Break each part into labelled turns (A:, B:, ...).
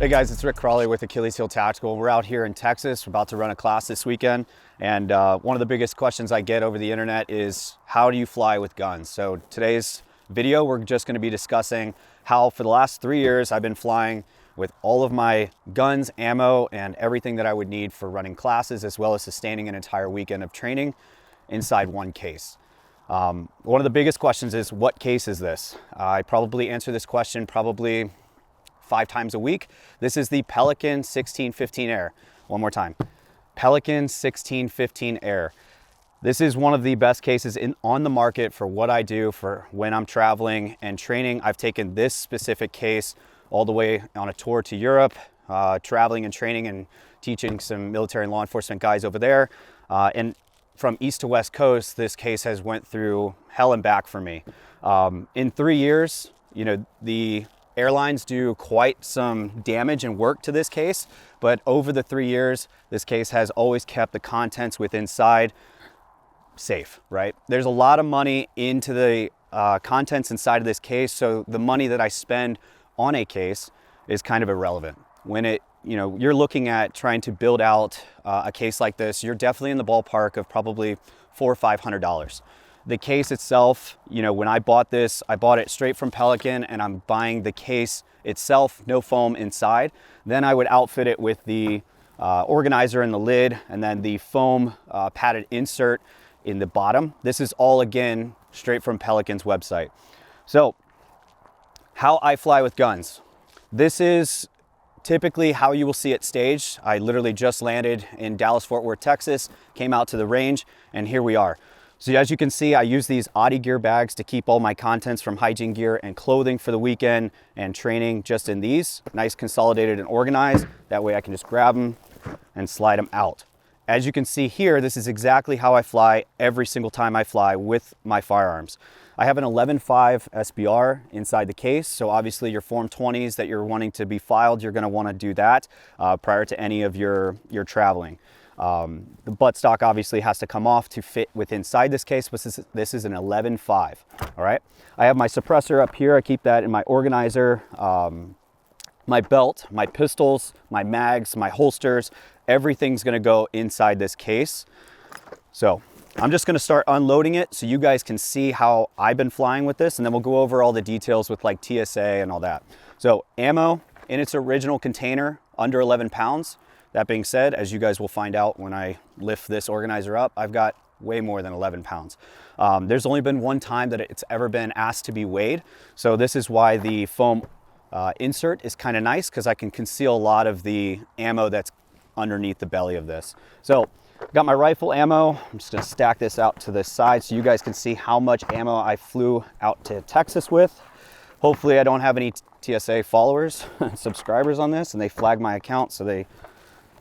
A: Hey guys, it's Crawley with Achilles Tactical. We're out here in Texas. We're about to run a class this weekend. And one of the biggest questions I get over the internet is, how do you fly with guns? So today's video, we're just gonna be discussing how for the last 3 years, I've been flying with all of my guns, ammo, and everything that I would need for running classes, as well as sustaining an entire weekend of training inside one case. One of the biggest questions is, what case is this? I probably answer this question 5 times a week. This is the Pelican 1615 Air. One more time. Pelican 1615 Air. This is one of the best cases on the market for what I do for when I'm traveling and training. I've taken this specific case all the way on a tour to Europe, traveling and training and teaching some military and law enforcement guys over there. And from east to west coast, this case has went through hell and back for me. In 3 years, you know, the airlines do quite some damage and work to this case, but over the 3 years, this case has always kept the contents inside safe, right? There's a lot of money into the contents inside of this case, so the money that I spend on a case is kind of irrelevant. When you're looking at trying to build out a case like this, you're definitely in the ballpark of probably $400 or $500. The case itself, when I bought this, I bought it straight from Pelican, and I'm buying the case itself, no foam inside. Then I would outfit it with the organizer in the lid, and then the foam padded insert in the bottom. This is all, again, straight from Pelican's website. So, how I fly with guns. This is typically how you will see it staged. I literally just landed in Dallas-Fort Worth, Texas, came out to the range, and here we are. So as you can see, I use these Audi gear bags to keep all my contents from hygiene gear and clothing for the weekend and training just in these. Nice, consolidated, and organized. That way I can just grab them and slide them out. As you can see here, this is exactly how I fly every single time I fly with my firearms. I have an 11.5 SBR inside the case, so obviously your Form 20s that you're wanting to be filed, you're gonna wanna do that prior to any of your traveling. The buttstock obviously has to come off to fit inside this case, but this is an 11.5, all right? I have my suppressor up here. I keep that in my organizer, my belt, my pistols, my mags, my holsters, everything's gonna go inside this case. So I'm just gonna start unloading it so you guys can see how I've been flying with this, and then we'll go over all the details with like TSA and all that. So ammo in its original container, under 11 pounds. That being said, as you guys will find out when I lift this organizer up, I've got way more than 11 pounds. There's only been one time that it's ever been asked to be weighed. So this is why the foam insert is kind of nice, because I can conceal a lot of the ammo that's underneath the belly of this. So got my rifle ammo. I'm just gonna stack this out to this side so you guys can see how much ammo I flew out to Texas with. Hopefully I don't have any TSA followers and subscribers on this, and they flag my account so they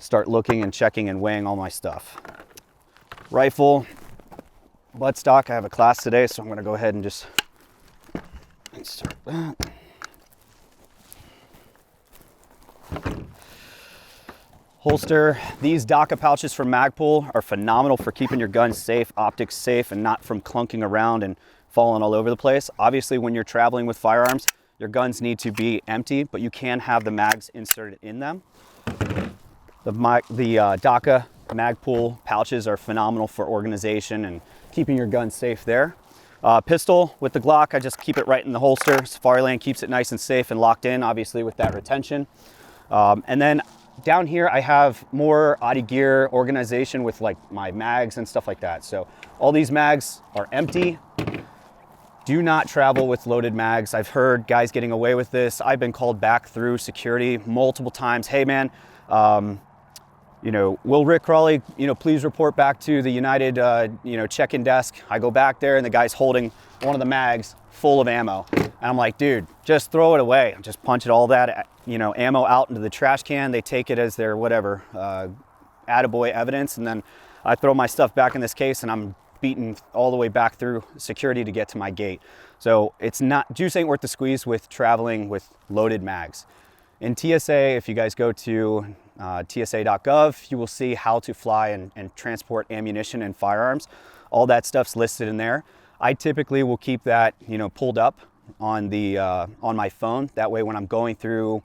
A: start looking and checking and weighing all my stuff. Rifle, buttstock. I have a class today, so I'm gonna go ahead and just insert that. Holster. These DACA pouches from Magpul are phenomenal for keeping your guns safe, optics safe, and not from clunking around and falling all over the place. Obviously, when you're traveling with firearms, your guns need to be empty, but you can have the mags inserted in them. The DACA Magpul pouches are phenomenal for organization and keeping your gun safe there. Pistol with the Glock, I just keep it right in the holster. Safariland keeps it nice and safe and locked in, obviously with that retention. And then down here, I have more Audi gear organization with like my mags and stuff like that. So all these mags are empty. Do not travel with loaded mags. I've heard guys getting away with this. I've been called back through security multiple times. Hey man, will Rick Crawley, please report back to the United, check-in desk. I go back there and the guy's holding one of the mags full of ammo. And I'm like, dude, just throw it away. Just punch it all that, ammo out into the trash can. They take it as their whatever, attaboy evidence. And then I throw my stuff back in this case and I'm beaten all the way back through security to get to my gate. So juice ain't worth the squeeze with traveling with loaded mags. In TSA, if you guys go to tsa.gov, you will see how to fly and transport ammunition and firearms. All that stuff's listed in there. I typically will keep that, pulled up on my phone. That way when I'm going through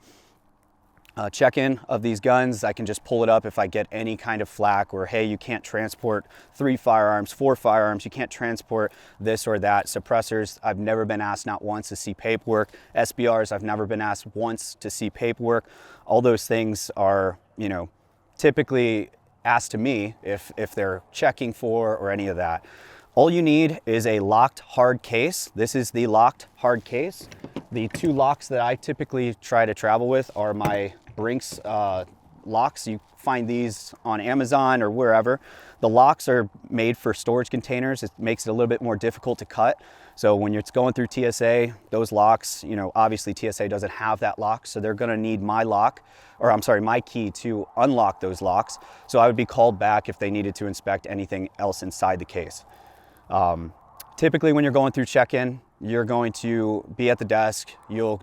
A: check-in of these guns. I can just pull it up if I get any kind of flack, or hey, you can't transport 3 firearms, 4 firearms, you can't transport this or that. Suppressors, I've never been asked not once to see paperwork. SBRs, I've never been asked once to see paperwork. All those things are, you know, typically asked to me if they're checking for or any of that. All you need is a locked hard case. This is the locked hard case. The 2 locks that I typically try to travel with are my Brinks locks. You find these on Amazon or wherever. The locks are made for storage containers. It makes it a little bit more difficult to cut. So when you're going through TSA, those locks, you know, obviously TSA doesn't have that lock, so they're gonna need my lock, or I'm sorry, my key to unlock those locks. So I would be called back if they needed to inspect anything else inside the case. Typically when you're going through check-in, you're going to be at the desk, you'll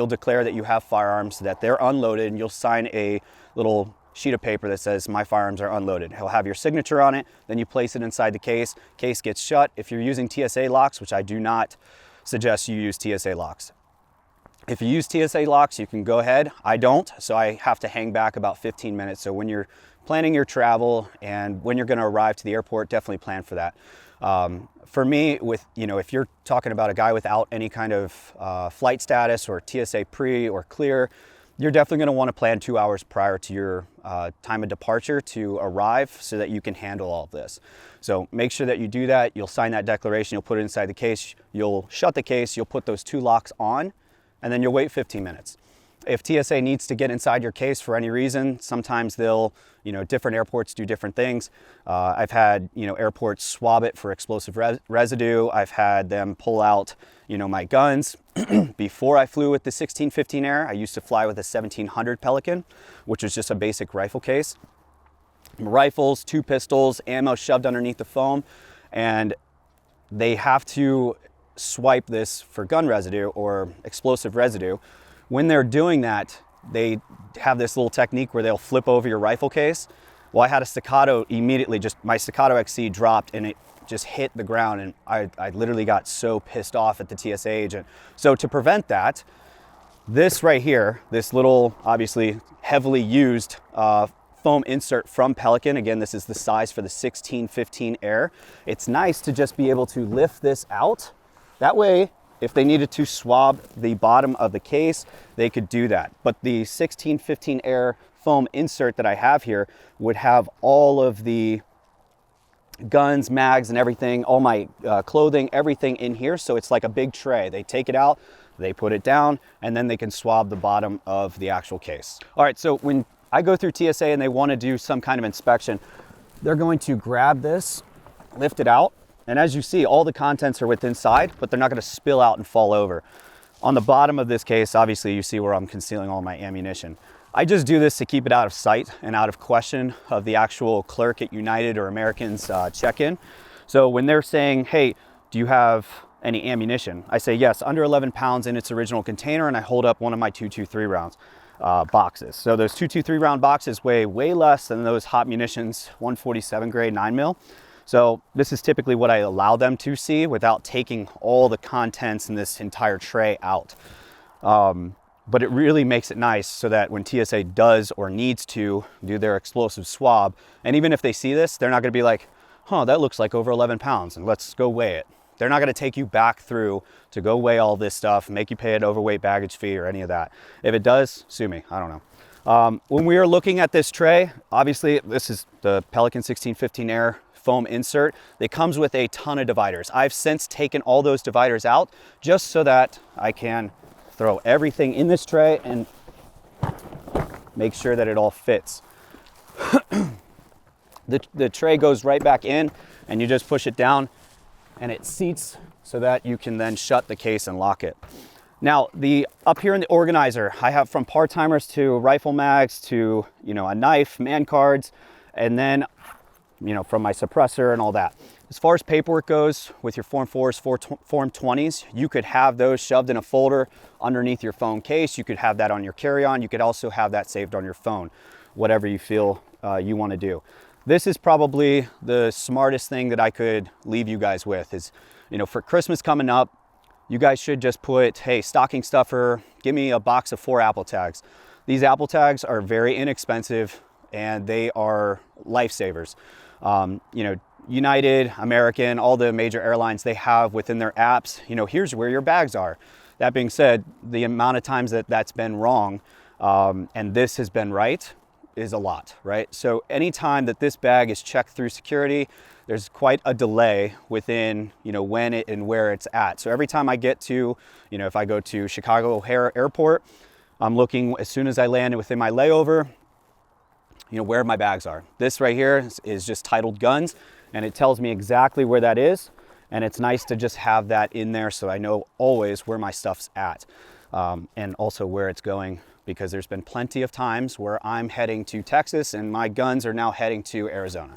A: declare that you have firearms, that they're unloaded, and you'll sign a little sheet of paper that says my firearms are unloaded. He'll have your signature on it, then you place it inside the case. Case gets shut. If you're using TSA locks, which I do not suggest you use TSA locks. If you use TSA locks, you can go ahead. I don't, so I have to hang back about 15 minutes. So when you're planning your travel and when you're gonna arrive to the airport, definitely plan for that. For me, if you're talking about a guy without any kind of flight status or TSA pre or clear, you're definitely going to want to plan 2 hours prior to your time of departure to arrive so that you can handle all of this. So make sure that you do that. You'll sign that declaration, you'll put it inside the case, you'll shut the case, you'll put those 2 locks on, and then you'll wait 15 minutes. If TSA needs to get inside your case for any reason, sometimes they'll, different airports do different things. I've had, airports swab it for explosive residue. I've had them pull out, my guns. Before I flew with the 1615 Air, I used to fly with a 1700 Pelican, which was just a basic rifle case. Rifles, 2 pistols, ammo shoved underneath the foam, and they have to swipe this for gun residue or explosive residue. When they're doing that, they have this little technique where they'll flip over your rifle case. Well, I had a staccato immediately, my staccato XC dropped and it just hit the ground, and I literally got so pissed off at the TSA agent. So to prevent that, this right here, this little, obviously heavily used foam insert from Pelican, again, this is the size for the 1615 Air. It's nice to just be able to lift this out. That way, if they needed to swab the bottom of the case, they could do that. But the 1615 Air foam insert that I have here would have all of the guns, mags, and everything, all my clothing, everything in here. So it's like a big tray. They take it out, they put it down, and then they can swab the bottom of the actual case. All right, so when I go through TSA and they want to do some kind of inspection, they're going to grab this, lift it out, and as you see, all the contents are within inside, but they're not going to spill out and fall over. On the bottom of this case, obviously you see where I'm concealing all my ammunition. I just do this to keep it out of sight and out of question of the actual clerk at United or American's check-in. So when they're saying, hey, do you have any ammunition? I say yes, under 11 pounds in its original container, and I hold up one of my 223 rounds boxes. So those 223 round boxes weigh way less than those hot munitions 147 grade 9mm. So this is typically what I allow them to see without taking all the contents in this entire tray out. But it really makes it nice so that when TSA does or needs to do their explosive swab, and even if they see this, they're not gonna be like, huh, that looks like over 11 pounds and let's go weigh it. They're not gonna take you back through to go weigh all this stuff, make you pay an overweight baggage fee or any of that. If it does, sue me, I don't know. When we are looking at this tray, obviously this is the Pelican 1615 Air foam insert. It comes with a ton of dividers. I've since taken all those dividers out just so that I can throw everything in this tray and make sure that it all fits. The tray goes right back in and you just push it down and it seats so that you can then shut the case and lock it. Now, up here in the organizer, I have from part-timers to rifle mags to, a knife, man cards, and then from my suppressor and all that. As far as paperwork goes, with your Form 4s, Form 20s, you could have those shoved in a folder underneath your phone case. You could have that on your carry-on. You could also have that saved on your phone, whatever you feel you want to do. This is probably the smartest thing that I could leave you guys with is, for Christmas coming up, you guys should just put, hey, stocking stuffer, give me a box of 4 Apple tags. These Apple tags are very inexpensive and they are lifesavers. You know, United, American, all the major airlines, they have within their apps, you know, here's where your bags are. That being said, the amount of times that that's been wrong and this has been right is a lot, right? So anytime that this bag is checked through security, there's quite a delay within, you know, when it and where it's at. So every time I get to, you know, if I go to Chicago O'Hare Airport, I'm looking as soon as I land within my layover, you know, where my bags are. This right here is just titled guns, and it tells me exactly where that is. And it's nice to just have that in there so I know always where my stuff's at and also where it's going, because there's been plenty of times where I'm heading to Texas and my guns are now heading to Arizona.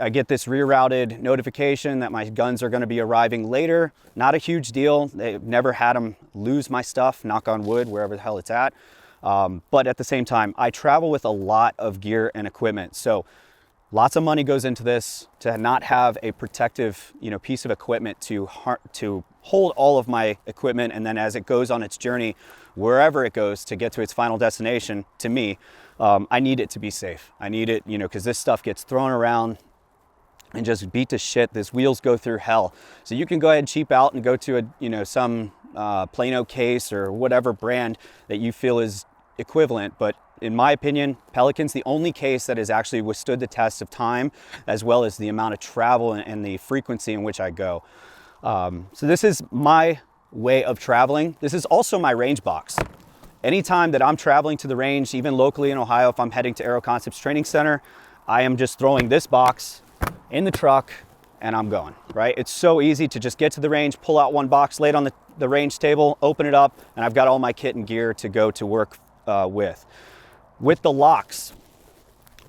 A: I get this rerouted notification that my guns are going to be arriving later. Not a huge deal. They've never had them lose my stuff, knock on wood, wherever the hell it's at. But at the same time, I travel with a lot of gear and equipment. So lots of money goes into this. To not have a protective, you know, piece of equipment to hold all of my equipment, and then as it goes on its journey, wherever it goes to get to its final destination, to me, I need it to be safe. I need it, you know, because this stuff gets thrown around and just beat to shit. These wheels go through hell. So you can go ahead and cheap out and go to a, you know, some Plano case or whatever brand that you feel is equivalent. But in my opinion, Pelican's the only case that has actually withstood the test of time, as well as the amount of travel and the frequency in which I go. So this is my way of traveling. This is also my range box. Anytime that I'm traveling to the range, even locally in Ohio, if I'm heading to Aero Concepts Training Center, I am just throwing this box in the truck and I'm going, right? It's so easy to just get to the range, pull out one box, lay it on the range table, open it up, and I've got all my kit and gear to go to work with. With the locks,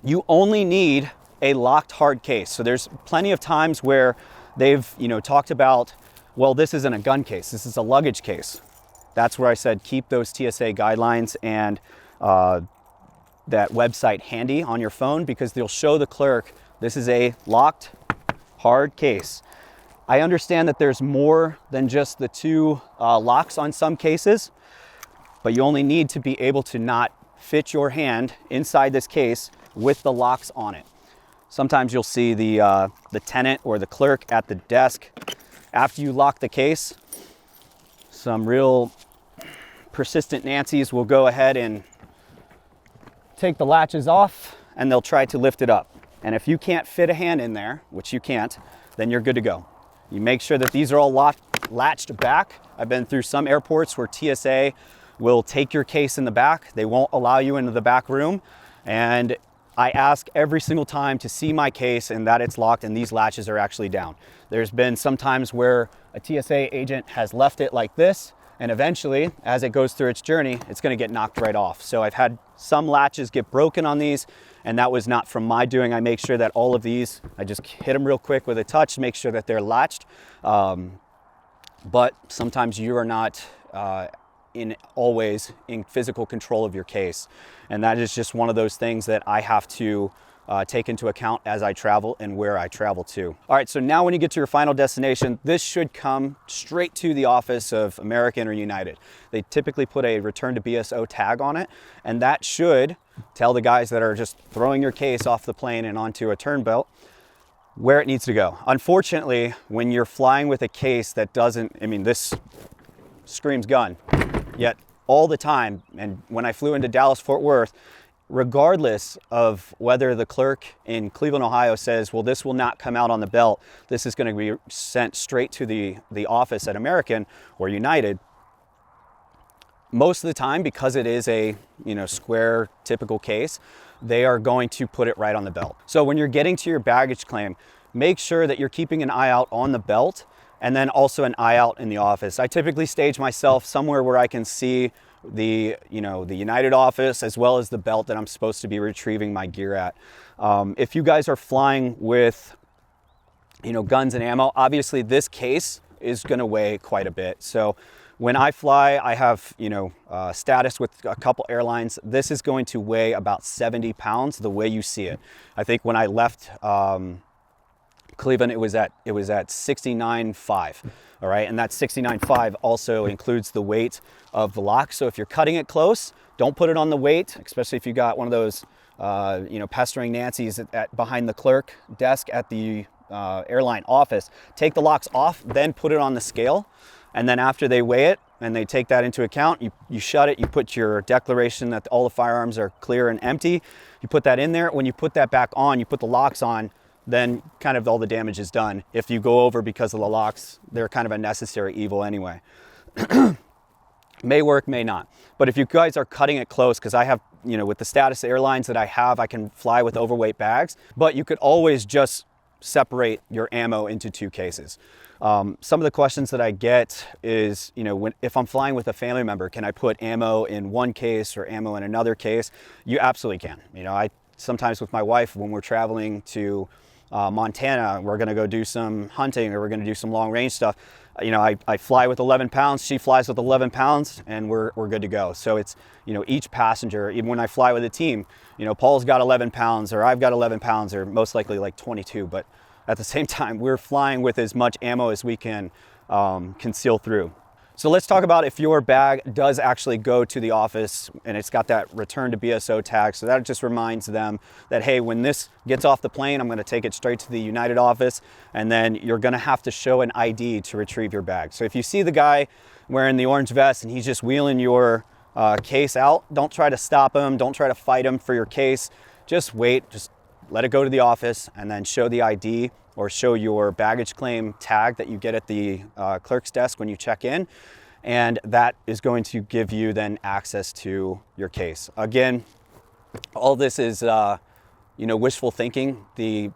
A: you only need a locked hard case. So there's plenty of times where they've, you know, talked about, well, this isn't a gun case, this is a luggage case. That's where I said keep those TSA guidelines and that website handy on your phone, because they'll show the clerk this is a locked hard case. I understand that there's more than just the two locks on some cases, but you only need to be able to not fit your hand inside this case with the locks on it. Sometimes you'll see the tenant or the clerk at the desk, after you lock the case, some real persistent Nancy's will go ahead and take the latches off and they'll try to lift it up. And if you can't fit a hand in there, which you can't, then you're good to go. You make sure that these are all latched back. I've been through some airports where TSA will take your case in the back. They won't allow you into the back room. And I ask every single time to see my case and that it's locked and these latches are actually down. There's been some times where a TSA agent has left it like this, and eventually, as it goes through its journey, it's gonna get knocked right off. So I've had some latches get broken on these, and that was not from my doing. I make sure that all of these, I just hit them real quick with a touch, make sure that they're latched. But sometimes you are not always in physical control of your case. And that is just one of those things that I have to take into account as I travel and where I travel to. All right, so now when you get to your final destination, this should come straight to the office of American or United. They typically put a return to BSO tag on it, and that should tell the guys that are just throwing your case off the plane and onto a turn belt where it needs to go. Unfortunately, when you're flying with a case that doesn't, I mean, this screams gun, yet all the time, and when I flew into Dallas, Fort Worth, regardless of whether the clerk in Cleveland, Ohio says, well, this will not come out on the belt, this is going to be sent straight to the office at American or United, most of the time, because it is a, you know, square typical case, they are going to put it right on the belt. So when you're getting to your baggage claim, make sure that you're keeping an eye out on the belt and then also an eye out in the office. I typically stage myself somewhere where I can see the, you know, the United office as well as the belt that I'm supposed to be retrieving my gear at. If you guys are flying with, you know, guns and ammo, obviously this case is going to weigh quite a bit. So when I fly, I have, you know, status with a couple airlines. This is going to weigh about 70 pounds the way you see it. I think when I left Cleveland, it was at 69.5. All right, and that 69.5 also includes the weight of the lock. So if you're cutting it close, don't put it on the weight, especially if you got one of those, pestering Nancy's behind the clerk desk at the airline office. Take the locks off, then put it on the scale. And then after they weigh it and they take that into account, you shut it, you put your declaration that all the firearms are clear and empty. You put that in there. When you put that back on, you put the locks on, then kind of all the damage is done. If you go over because of the locks, they're kind of a necessary evil anyway. May work, may not. But if you guys are cutting it close, because I have, with the status airlines that I have, I can fly with overweight bags, but you could always just separate your ammo into 2 cases. Some of the questions that I get is, if I'm flying with a family member, can I put ammo in one case or ammo in another case? You absolutely can. I sometimes with my wife, when we're traveling to Montana, we're gonna go do some hunting or we're gonna do some long range stuff. I fly with 11 pounds, she flies with 11 pounds, and we're good to go. So it's, each passenger, even when I fly with a team, Paul's got 11 pounds or I've got 11 pounds or most likely like 22, but at the same time, we're flying with as much ammo as we can conceal through. So let's talk about if your bag does actually go to the office and it's got that return to BSO tag. So that just reminds them that, hey, when this gets off the plane, I'm gonna take it straight to the United office, and then you're gonna have to show an ID to retrieve your bag. So if you see the guy wearing the orange vest and he's just wheeling your case out, don't try to stop him, don't try to fight him for your case. Just wait, just let it go to the office and then show the ID or show your baggage claim tag that you get at the clerk's desk when you check in. And that is going to give you then access to your case. Again, all this is wishful thinking.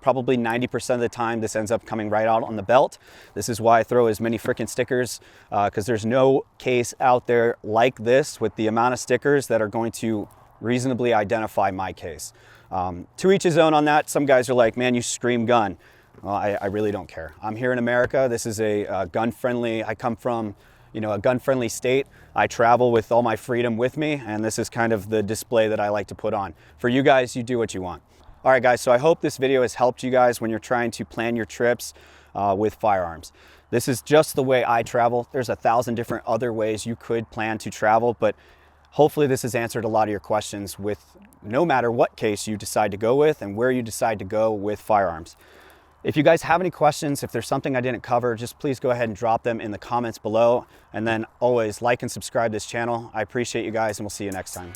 A: Probably 90% of the time this ends up coming right out on the belt. This is why I throw as many freaking stickers, because there's no case out there like this with the amount of stickers that are going to reasonably identify my case. To each his own on that. Some guys are like, man, you scream gun. Well, I really don't care. I'm here in America. This is a gun-friendly, I come from a gun-friendly state. I travel with all my freedom with me, and this is kind of the display that I like to put on. For you guys, you do what you want. All right, guys, so I hope this video has helped you guys when you're trying to plan your trips with firearms. This is just the way I travel. There's 1,000 different other ways you could plan to travel, but hopefully this has answered a lot of your questions with no matter what case you decide to go with and where you decide to go with firearms. If you guys have any questions, if there's something I didn't cover, just please go ahead and drop them in the comments below. And then always like and subscribe to this channel. I appreciate you guys, and we'll see you next time.